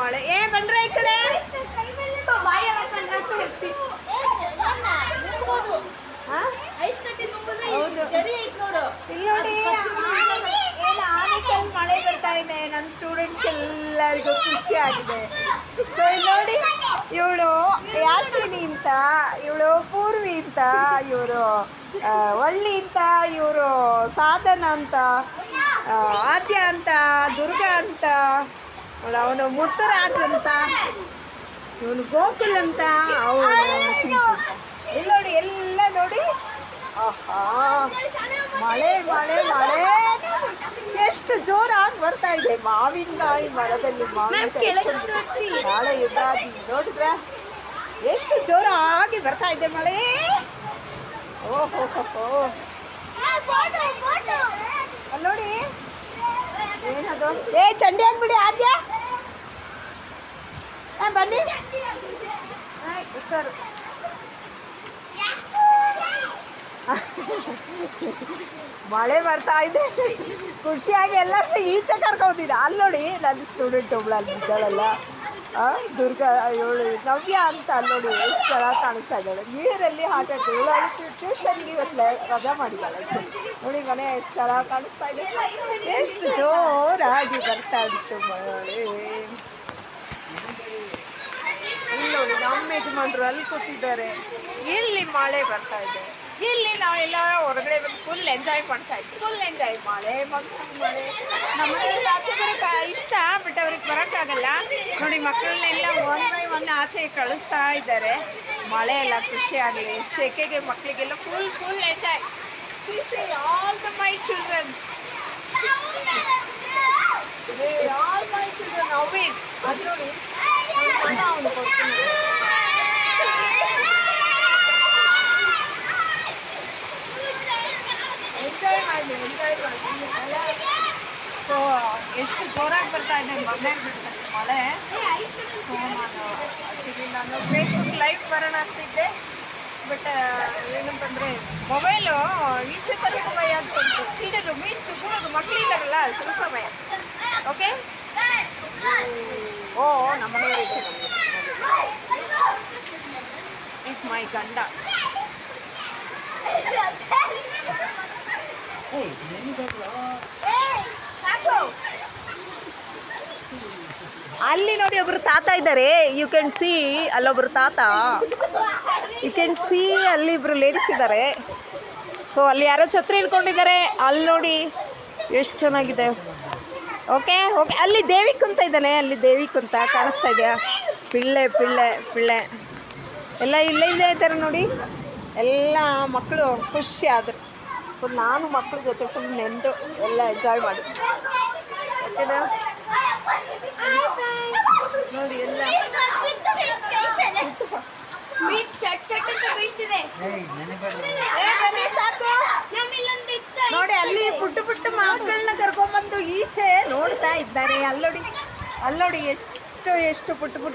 ಮಳೆ ಬಂದ್ರೆ ಈ ಕಡೆ ಇಲ್ಲಿ ನೋಡಿ ಆನೆಕಲ್ ಮಳೆ ಬರ್ತಾ ಇದೆ. ನನ್ನ ಸ್ಟೂಡೆಂಟ್ಸ್ ಎಲ್ಲರಿಗೂ ಖುಷಿ ಆಗಿದೆ. ಸೊ ಇಲ್ಲಿ ನೋಡಿ, ಇವಳು ಯಾಶಿನಿ ಅಂತ, ಇವಳು ಪೂರ್ವಿ ಅಂತ, ಇವರು ವಳ್ಳಿ ಅಂತ, ಇವರು ಸಾಧನ ಅಂತ, ಆದ್ಯ ಅಂತ, ದುರ್ಗಾ ಅಂತ, ಅವನು ಮುತ್ತುರಾಜ್ ಅಂತ, ಇವನು ಗೋಕುಲ್ ಅಂತ, ಅವನು ಇಲ್ಲಿ ನೋಡಿ ಎಲ್ಲ ನೋಡಿ. ಆಹಾ, ಮಳೆ ಮಳೆ ಮಳೆ ಎಷ್ಟು ಜೋರಾಗಿ ಬರ್ತಾ ಇದೆ. ಮಾವಿನಕಾಯಿ ಮರದಲ್ಲಿ ಮಾವಿನಕಾಯಿ ನಾಳೆ ಯುಗಾದಿ ನೋಡಿದ್ರೆ ಎಷ್ಟು ಜೋರಾಗಿ ಬರ್ತಾ ಇದೆ ಮಳೆ. ಓಹೋ ಅಲ್ಲಿ ನೋಡಿ ಏನದು. ಚಂಡಿ ಆಗ್ಬಿಡಿ ಆದ್ಯ, ಬನ್ನಿ ಹುಷಾರು. ಮಳೆ ಬರ್ತಾ ಇದೆ, ಖುಷಿಯಾಗಿ ಎಲ್ಲರೂ ಈಚೆ ಕರ್ಕೋತಿದ್ದೆ. ಅಲ್ಲಿ ನೋಡಿ ನನ್ನ ಸ್ಟೂಡೆಂಟ್ ಒಬ್ಳು ಅಲ್ಲಿ ಇದ್ದಾಳಲ್ಲ, ದುರ್ಗಾ, ಇವಳು ನವ್ಯ ಅಂತ, ಅಲ್ಲಿ ನೋಡಿ ಎಷ್ಟು ಚೆನ್ನಾಗಿ ಕಾಣಿಸ್ತಾ ಇದ್ದಾಳೆ. ನೀರಲ್ಲಿ ಆಟ ಆಡ್ತೀವಿ. ಇವಳು ಟ್ಯೂಷನ್ಗೆ ಇವತ್ತು ರಜಾ ಮಾಡಿದ್ದಾಳೆ ನೋಡಿ. ಮನೆ ಎಷ್ಟು ಚೆನ್ನಾಗಿ ಕಾಣಿಸ್ತಾ ಇದೆ, ಎಷ್ಟು ಜೋರಾಗಿ ಬರ್ತಾ ಇತ್ತು ಮಳೆ. ಇಲ್ಲಿ ನೋಡಿ ನಮ್ಮ ಯಜಮಾನ್ರು ಅಲ್ಲಿ ಕೂತಿದ್ದಾರೆ. ಇಲ್ಲಿ ಮಳೆ ಬರ್ತಾ ಇದೆ. ಇಲ್ಲಿ ನಾವೆಲ್ಲ ಹೊರಗಡೆ ಬಂದು ಫುಲ್ ಎಂಜಾಯ್ ಮಾಡ್ತಾ ಇದ್ವಿ. Full enjoy. ಮಳೆ ಮಳೆ ನಮ್ಮನೆಯಲ್ಲಿ ಆಚೆ ಬರೋಕ್ಕೆ ಇಷ್ಟ, ಬಟ್ ಅವ್ರಿಗೆ ಬರೋಕ್ಕಾಗಲ್ಲ ನೋಡಿ. ಮಕ್ಕಳನ್ನೆಲ್ಲ ಒನ್ ಬೈ ಒನ್ ಆಚೆ ಕಳಿಸ್ತಾ ಇದ್ದಾರೆ. ಮಳೆ ಎಲ್ಲ ಖುಷಿಯಾಗಲಿ, ಸೆಕೆಗೆ ಮಕ್ಕಳಿಗೆಲ್ಲ full enjoy. All the my children, all my children always. ಅದು ನೋಡಿ ಅವನು ಕೊಡ್ತೀನಿ. ಎಂಜಾಯ್ ಮಾಡಿ. ಸೊ ಎಷ್ಟು ಜೋರಾಗಿ ಬರ್ತಾ ಇದೆ, ಮನೇಲಿ ಬಿಡ್ತಾರೆ ಮಳೆ. ಸೊ ನಾನು ಫೇಸ್ಬುಕ್ ಲೈವ್ ಬರೋಣ ಅಂತಿದ್ದೆ, ಬಟ್ ಏನಂತಂದರೆ ಮೊಬೈಲು ಈಚೆ ತರಕ್ಕೆ ಭಯ ಅಂತ ಉಂಟು. ಸೀಡೋದು ಮೀನ್ಸು ಕೂಡೋದು ಮಕ್ಕಳಿದ್ದಾರಲ್ಲ, ಸ್ವಲ್ಪ ಭಯ. ಓಕೆ. ಓ ನಮ್ಮನೆಯವರು ಈಸ್ ಮೈ ಗಂಡ. ಅಲ್ಲಿ ನೋಡಿ ಒಬ್ರು ತಾತ ಇದ್ದಾರೆ. ಯು ಕ್ಯಾನ್ ಸಿ ಅಲ್ಲೊಬ್ರು ತಾತ, ಯು ಕ್ಯಾನ್ ಸಿ ಅಲ್ಲಿ ಇಬ್ರು ಲೇಡೀಸ್ ಇದ್ದಾರೆ. ಸೊ ಅಲ್ಲಿ ಯಾರೋ ಛತ್ರಿ ಹಿಡ್ಕೊಂಡಿದ್ದಾರೆ. ಅಲ್ಲಿ ನೋಡಿ ಎಷ್ಟು ಚೆನ್ನಾಗಿದೆ. ಓಕೆ ಅಲ್ಲಿ ದೇವಿ ಕುಂತ ಇದ್ದಾನೆ, ಅಲ್ಲಿ ದೇವಿ ಕುಂತ ಕಾಣಿಸ್ತಾ ಇದೆಯಾ? ಪಿಳ್ಳೆ ಎಲ್ಲ ಇಲ್ಲೇ ಇದ್ದಾರೆ ನೋಡಿ. ಎಲ್ಲ ಮಕ್ಕಳು ಖುಷಿ ಆದರು. ಫುಲ್ ನಾನು ಮಕ್ಕಳ ಜೊತೆ ಫುಲ್ ನೆಂದು ಎಲ್ಲ ಎಂಜಾಯ್ ಮಾಡಿ. ಓಕೆನಾ ನೋಡಿ ಎಲ್ಲ ಸಾಕು ನೋಡಿ. ಅಲ್ಲಿ ಪುಟ್ಟ ಮಕ್ಕಳನ್ನ ಕರ್ಕೊಂಡ್ಬಂದು ಈಚೆ ನೋಡ್ತಾ ಇದ್ದಾರೆ. ಅಲ್ಲೋಡಿ ಎಷ್ಟು ಪುಟ್ಟ